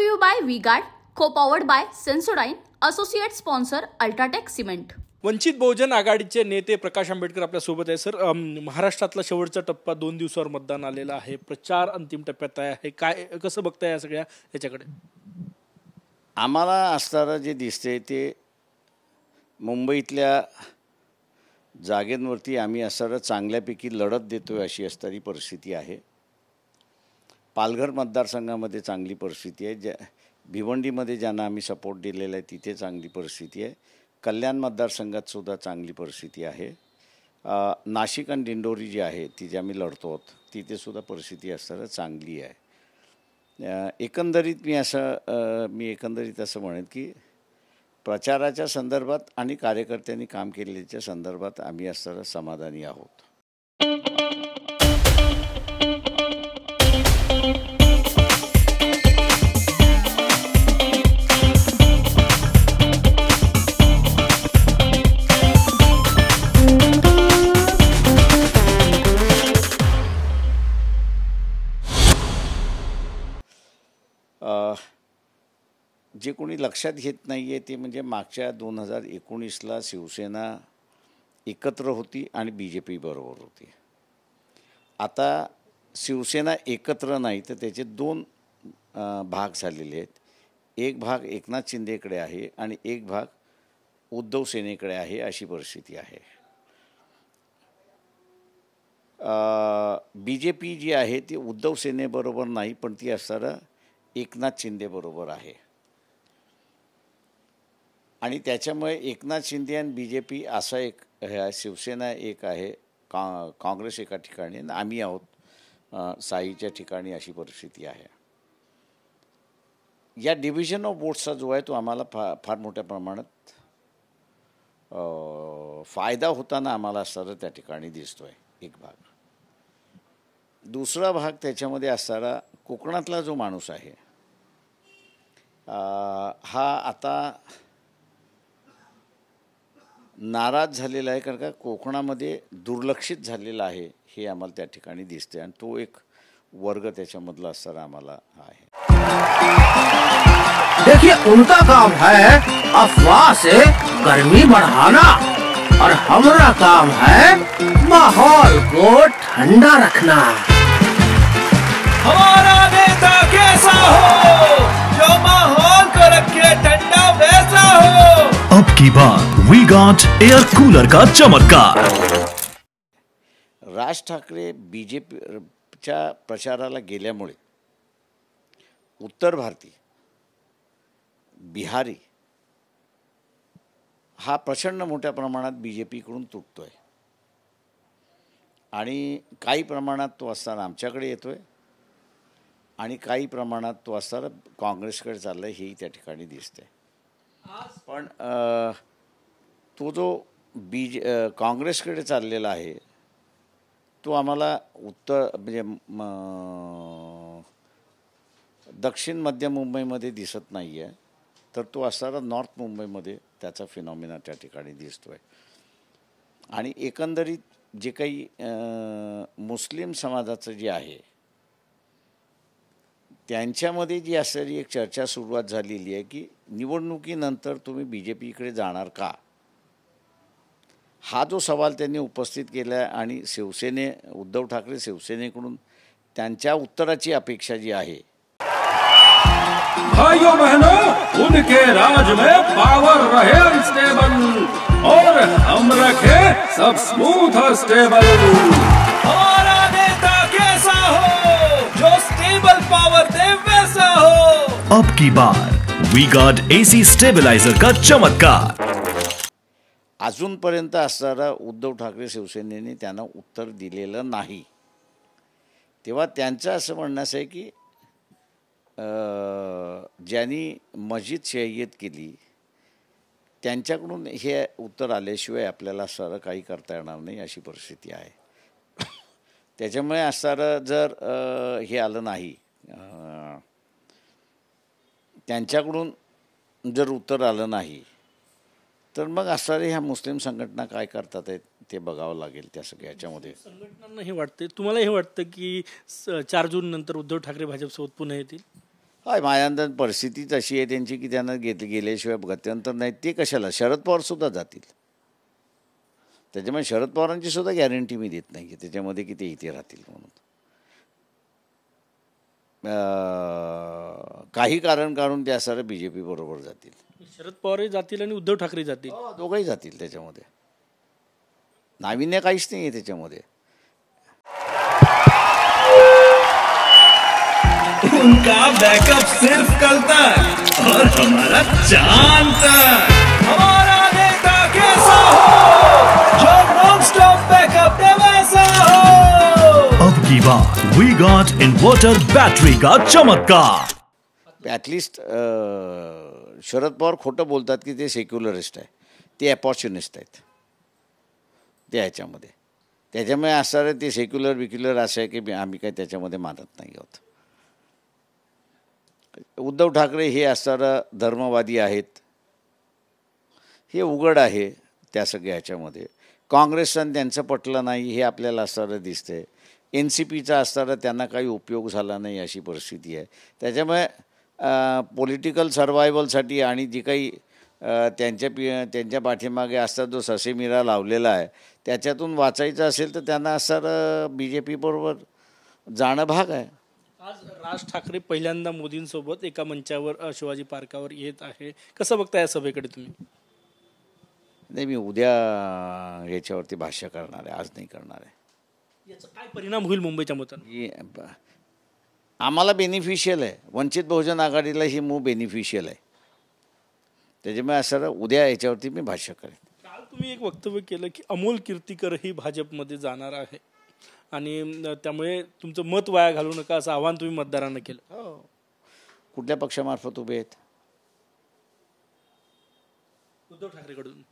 you by V-Guard, co-powered by Sensodyne, associate sponsor Ultratech Cement. Vanchit Bahujan आघाडीचे नेते प्रकाश आंबेडकर आपल्या सोबत आहे. सर, महाराष्ट्रातला शेवटचा टप्पा 2 दिवसावर मतदान आलेला आहे. प्रचार अंतिम टप्प्यात आहे. काय कसं बघताय या सगळ्या याच्याकडे? आम्हाला असताना जे दिसते ते मुंबईतल्या जागेंवरती आम्ही असताना चांगल्यापैकी लढत देतोय अशी असणारी परिस्थिती आहे. पालघर मतदारसंघामध्ये चांगली परिस्थिती आहे. भिवंडीमध्ये ज्यांना आम्ही सपोर्ट दिलेला आहे तिथे चांगली परिस्थिती आहे. कल्याण मतदारसंघात सुद्धा चांगली परिस्थिती आहे. नाशिक आणि दिंडोरी जी आहे तिथे आम्ही लढतो तिथे सुद्धा परिस्थिती असताना चांगली आहे. एकंदरीत मी एकंदरीत असं म्हणेन की प्रचाराच्या संदर्भात आणि कार्यकर्त्यांनी काम केलेल्या संदर्भात आम्ही असताना समाधानी आहोत. जे कोणी लक्षात घेत नाही आहे ते म्हणजे मागच्या 2019ला शिवसेना एकत्र होती आणि BJP बरोबर होती. आता शिवसेना एकत्र नाही तर त्याचे 2 भाग झालेले आहेत. एक भाग एकनाथ शिंदेकडे आहे आणि एक भाग उद्धव सेनेकडे आहे अशी परिस्थिती आहे. BJP जी आहे ती उद्धव सेनेबरोबर नाही पण ती असताना एकनाथ शिंदे बरोबर आहे आणि त्याच्यामुळे एकनाथ शिंदे आणि BJP असा एक शिवसेना एक आहे, काँग्रेस एका ठिकाणी आणि आम्ही आहोत साईच्या ठिकाणी अशी परिस्थिती आहे. या डिव्हिजन ऑफ वोट्सचा जो आहे तो आम्हाला फार मोठ्या प्रमाणात फायदा होताना आम्हाला असताना त्या ठिकाणी दिसतोय एक भाग. दुसरा भाग त्याच्यामध्ये असताना कोकणातला जो माणूस आहे हा आता नाराज झालेला आहे कारण का कोकणामध्ये दुर्लक्षित झालेला आहे हे आम्हाला त्या ठिकाणी दिसते आणि तो एक वर्ग त्याच्यामधला असताना आम्हाला आहे. देखिए उनका काम है अफवाह से गर्मी बढ़ाना और हमारा काम है माहौल को ठंडा रखना. हमारा नेता कैसा हो जो माहौल को रखे ठंडा वैसा हो. अब की बार V-Guard एयर कूलर का चमत्कार. राज ठाकरे BJPच्या प्रचाराला गेल्यामुळे उत्तर भारतीय बिहारी हा प्रचंड मोठ्या प्रमाणात BJPकडून तुटतोय आणि काही प्रमाणात तो असताना आमच्याकडे येतोय आणि काही प्रमाणात तो असताना काँग्रेसकडे चाललाय हेही त्या ठिकाणी दिसतंय. पण तो जो काँग्रेसकडे चाललेला आहे तो आम्हाला म्हणजे दक्षिण मध्य मुंबईमध्ये दिसत नाही आहे तर तो असताना नॉर्थ मुंबईमध्ये त्याचा फिनॉमिना त्या ठिकाणी दिसतोय. आणि एकंदरीत जे काही मुस्लिम समाजाचं जे आहे त्यांच्यामध्ये जी असलेली एक चर्चा सुरुवात झालेली आहे की निवडणुकीनंतर तुम्ही BJPकडे जाणार का हा जो सवाल त्यांनी उपस्थित केला आहे आणि उद्धव ठाकरे शिवसेनेकडून त्यांच्या उत्तराची अपेक्षा जी आहे. भाइयों बहनों उनके राज में पावर रहे अनस्टेबल और हम रखे सब स्मूथ और स्टेबल. हमारा नेता कैसा हो जो स्टेबल पावर दे वैसा हो. अब की बार V-Guard AC स्टेबलाइजर का चमत्कार. अजूनपर्यंत असणारा उद्धव ठाकरे शिवसेनेने त्यांना उत्तर दिलेलं नाही. तेव्हा त्यांचं असं म्हणणं आहे की ज्यांनी मस्जिद शैय्यत केली त्यांच्याकडून हे उत्तर आल्याशिवाय आपल्याला सारं काही करता येणार नाही अशी परिस्थिती आहे. त्याच्यामुळे असणारं जर हे आलं नाही त्यांच्याकडून जर उत्तर आलं नाही तर मग असणारे ह्या मुस्लिम संघटना काय करतात ते बघावं लागेल त्या सगळ्याच्यामध्ये. संघटनांना हे वाटते, तुम्हाला हे वाटतं की 4 जून नंतर उद्धव ठाकरे भाजपसोबत पुन्हा येतील? हाय, माझ्या अंदाज परिस्थितीच अशी आहे त्यांची की त्यांना गेल्याशिवाय गत्यंतर नाही. ते कशाला, शरद पवारसुद्धा जातील. त्याच्यामुळे शरद पवारांची सुद्धा गॅरंटी मी देत नाही आहे त्याच्यामध्ये की ते इथे राहतील म्हणून. काही कारण काढून ते असणारं BJP बरोबर जातील. शरद पवारही जातील आणि उद्धव ठाकरे जातील. दोघंही जातील. त्याच्यामध्ये नाविन्य काहीच नाही आहे त्याच्यामध्ये. उनका बैकअप सिर्फ कल तक और हमारा चांद तक। हमारा नेता कैसा हो जो नॉन स्टॉप बैकअप दे वैसा हो। अब की बार वी गॉट इन्वर्टर बैटरी का चमत्कार। ॲटलिस्ट शरद पवार खोटं बोलतात की ते सेक्युलरिस्ट आहे, ते अपॉर्च्युनिस्ट आहेत ते ह्याच्यामध्ये. त्याच्यामुळे असणारं ते सेक्युलर असं आहे की आम्ही काय त्याच्यामध्ये मानत नाही आहोत. उद्धव ठाकरे हे असणारं धर्मवादी आहेत, हे उघड आहे त्या सगळ्या ह्याच्यामध्ये. काँग्रेसचं त्यांचं पटलं नाही हे आपल्याला असणारं दिसतंय. NCPचा असणारा त्यांना काही उपयोग झाला नाही अशी परिस्थिती आहे. त्याच्यामुळे पॉलिटिकल सर्वायवलसाठी आणि जी काही त्यांच्या पाठीमागे असता जो ससेमिरा लावलेला आहे त्याच्यातून वाचायचं असेल तर त्यांना असणारं BJP बरोबर जाणं भाग आहे. आज राज ठाकरे पहिल्यांदा मोदींसोबत एका मंचावर शिवाजी पार्कावर येत आहे. कसं बघताय या सभेकडे तुम्ही? नाही, मी उद्या याच्यावरती भाष्य करणार आहे, आज नाही करणार आहे. याचा काय परिणाम होईल मुंबईच्या मतांवर? आम्हाला बेनिफिशियल आहे. वंचित बहुजन आघाडीला ही मूव बेनिफिशियल आहे. त्याच्यामुळे असं उद्या याच्यावरती मी भाष्य करेन. काल तुम्ही एक वक्तव्य केलं की अमोल कीर्तीकरही भाजपमध्ये जाणार आहे आणि त्यामुळे तुमचं मत वाया घालू नका असं आवाहन तुम्ही मतदारांना केलं. हो. कुठल्या पक्षामार्फत उभे आहेत? उद्धव ठाकरेकडून.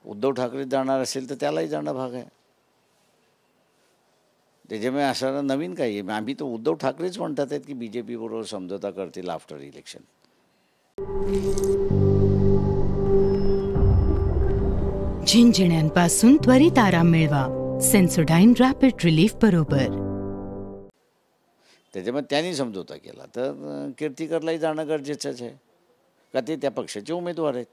उद्धव ठाकरे जाणार असेल तर त्यालाही जाणं भाग आहे. त्याच्यामुळे असं नवीन काही आहे. आम्ही तर उद्धव ठाकरेच म्हणतात आहेत की BJP बरोबर समझोता करतील आफ्टर इलेक्शन. झिंझिण्यांपासून त्वरित आराम मिळवा सेन्सोडाईन रॅपिड रिलीफ बरोबर. त्याच्यामुळे त्यांनी समझोता केला तर कीर्तिकरलाही जाणं गरजेचंच आहे का ते त्या पक्षाचे उमेदवार आहेत.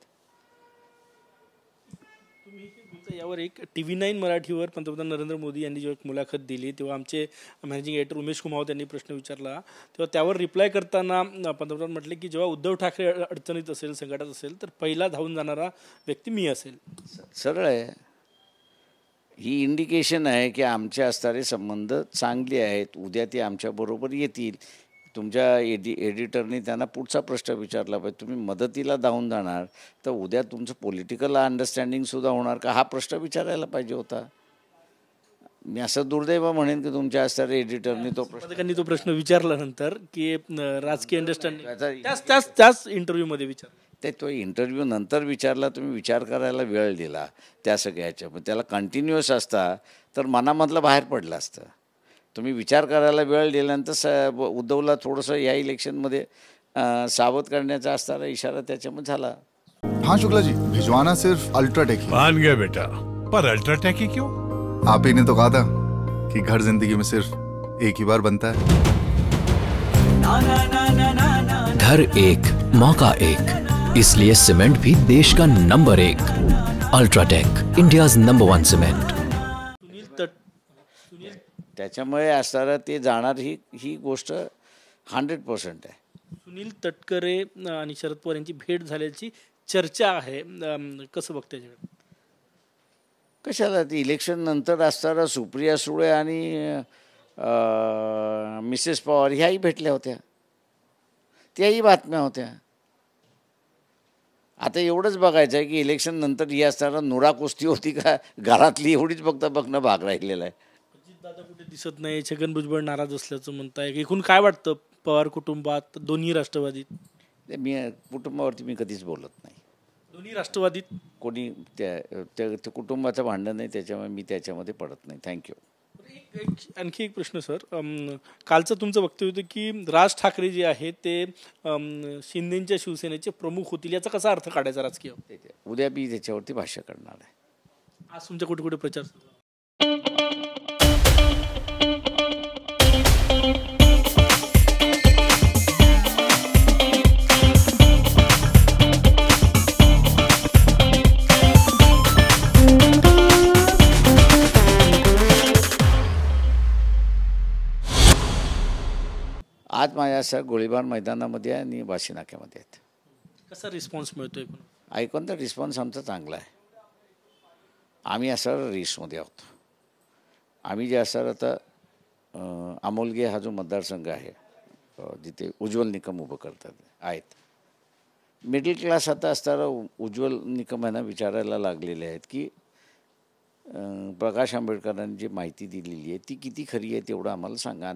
यावर एक TV9 मराठीवर पंतप्रधान नरेंद्र मोदी यांनी जेव्हा एक मुलाखत दिली तेव्हा आमचे मॅनेजिंग एडिटर उमेश कुमावत यांनी प्रश्न विचारला तेव्हा त्यावर रिप्लाय करताना पंतप्रधान म्हटले की जेव्हा उद्धव ठाकरे अडचणीत असेल, संकटात असेल तर पहिला धावून जाणारा व्यक्ती मी असेल. सरळ आहे. ही इंडिकेशन आहे की आमचे असणारे संबंध चांगले आहेत. उद्या ते आमच्याबरोबर येतील. तुमच्या एडिटरने त्यांना पुढचा प्रश्न विचारला पाहिजे, तुम्ही मदतीला धावून जाणार तर उद्या तुमचं पॉलिटिकल अंडरस्टँडिंगसुद्धा होणार का, हा प्रश्न विचारायला पाहिजे होता. मी असं दुर्दैव म्हणेन की तुमच्या असणाऱ्या एडिटरने तो प्रश्न विचारल्यानंतर की राजकीय अंडरस्टँडिंग त्याच इंटरव्ह्यूमध्ये विचार तो इंटरव्ह्यू नंतर विचारला, तुम्ही विचार करायला वेळ दिला त्या सगळ्याच्या. पण त्याला कंटिन्युअस असता तर मनामधलं बाहेर पडलं असतं. तुम्ही विचार करायला वेळ दिल्यानंतर उद्धवला थोडंसं या इलेक्शनमध्ये सावध करण्याचा असणारा इशारा त्याच्यामध्ये झाला. हाँ शुक्ला जी, भिजवाना सिर्फ अल्ट्राटेक ही. मान गया बेटा, पर अल्ट्राटेक ही क्यों? आप ही ने तो कहा था कि घर जिंदगी में सिर्फ एक ही बार बनता है. घर एक मौका एक, इसलिए सीमेंट भी देश का number 1. UltraTech, India's number 1 cement. त्याच्यामुळे असणारं ते जाणार ही गोष्ट 100% आहे. सुनील तटकरे आणि शरद पवार यांची भेट झाल्याची चर्चा आहे. कसं बघते? कशाला ती इलेक्शन नंतर असणारा सुप्रिया सुळे आणि मिसेस पवार ह्याही भेटल्या होत्या, त्याही बातम्या होत्या. आता एवढंच बघायचं आहे की इलेक्शन नंतर ही असणारा नुरा कुस्ती होती का घरातली, एवढीच बघणं भाग राहिलेला आहे. दादा कुठे दिसत नाही, छगन भुजबळ नाराज असल्याचं म्हणताय. एकूण काय वाटतं पवार कुटुंबात, दोन्ही राष्ट्रवादीत? मी कुटुंबावरती मी कधीच बोलत नाही. दोन्ही राष्ट्रवादीत कोणी त्या कुटुंबाचं भांडण नाही, त्याच्यामुळे मी त्याच्यामध्ये पडत नाही. थँक्यू. आणखी एक प्रश्न सर, कालचं तुमचं वक्तव्य होतं की राज ठाकरे जे आहे ते शिंदेच्या शिवसेनेचे प्रमुख होतील, याचा कसा अर्थ काढायचा राजकीय? उद्या मी त्याच्यावरती भाष्य करणार आहे. आज तुमच्या कुठे कुठे प्रचार? आज माझ्या असं गोळीबार मैदानामध्ये आहे आणि वाशी नाक्यामध्ये आहेत. कसा रिस्पॉन्स मिळतोय? ऐकून तर रिस्पॉन्स आमचा चांगला आहे. आम्ही असं रेसमध्ये आहोत. आम्ही जे असं आता अमोलगे हा जो मतदारसंघ आहे जिथे उज्ज्वल निकम उभं करतात आहेत, मिडल क्लास आता असताना उज्ज्वल निकम यांना विचारायला लागलेले आहेत की प्रकाश आंबेडकरांनी जी माहिती दिलेली आहे ती किती खरी आहे तेवढं आम्हाला सांगा,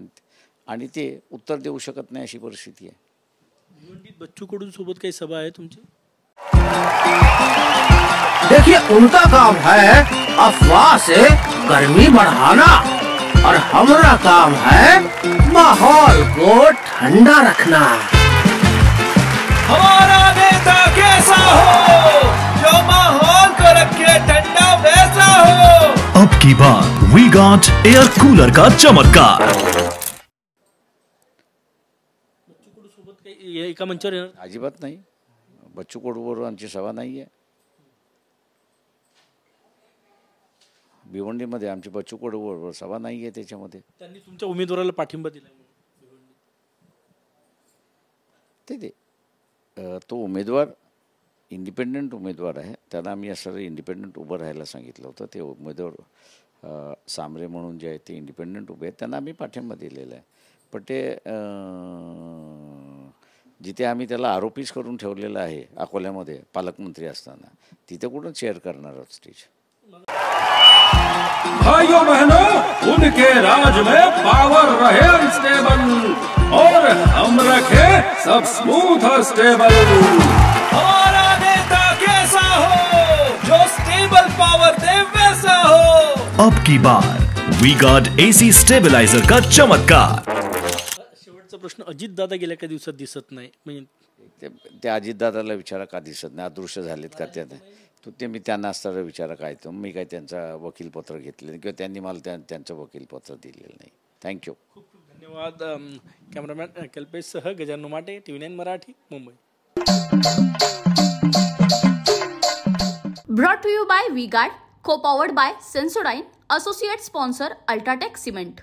आणि ते उत्तर देऊ शकत नाही अशी परिस्थिती आहे. भिवंडीत बच्चू कडू सोबत काही सभा आहे तुमची? देखिए उनका काम है अफवाह से गर्मी बढ़ाना और हमारा काम है माहौल को ठंडा रखना. हमारा नेता कैसा हो जो माहौल को रखे ठंडा वैसा हो. अब की बार वी गॉट एयर कूलर का चमत्कार. बच्चू कडू सोबत काही एका मंचावर येणार? अजिबात नाही. बच्चू कडूबरोबर आमची सभा नाही आहे. भिवंडीमध्ये आमची बच्चू कडूबरोबर सभा नाही आहे. त्याच्यामध्ये त्यांनी तुमच्या उमेदवाराला पाठिंबा दिला ते तो उमेदवार इंडिपेंडंट उमेदवार आहे. त्याला आम्ही असं इंडिपेंडंट उभं राहायला सांगितलं होतं. ते उमेदवार सामरे म्हणून जे आहेत ते इंडिपेंडंट उभे आहेत, त्यांना आम्ही पाठिंबा दिलेला आहे. पण ते जिथे आम्ही त्याला आरोपीच करून ठेवलेलं आहे अकोल्यामध्ये पालकमंत्री असताना, तिथे कुठं चेअर करणार आहोत स्टेज. भाइयों बहनों, उनके राज में पावर रहे अनस्टेबल और हम रखे सब स्मूथ और स्टेबल. हमारा नेता कैसा हो जो स्टेबल पावर दे वैसा हो. अब की बार वी गॉट एसी स्टेबलाइजर का चमत्कार. शेवटचा प्रश्न, अजित दादा गेल्या काही दिवसात दिसत नाही, म्हणजे ते अजितदादाला विचारा का दिसत नाही, अदृश्य झालेत का त्या, ते मी त्यांना असताना विचारा काय, तर मी काय त्यांचा वकीलपत्र घेतलेलं किंवा त्यांनी मला त्यांचं वकीलपत्र दिलेलं नाही. थँक्यू. खूप खूप धन्यवाद. कॅमेरामॅन कल्पेशसह Gajanan Umate, TV9 Marathi, Mumbai. Brought to you by V-Guard, co-powered by Sensodyne, associate sponsor Ultratech Cement.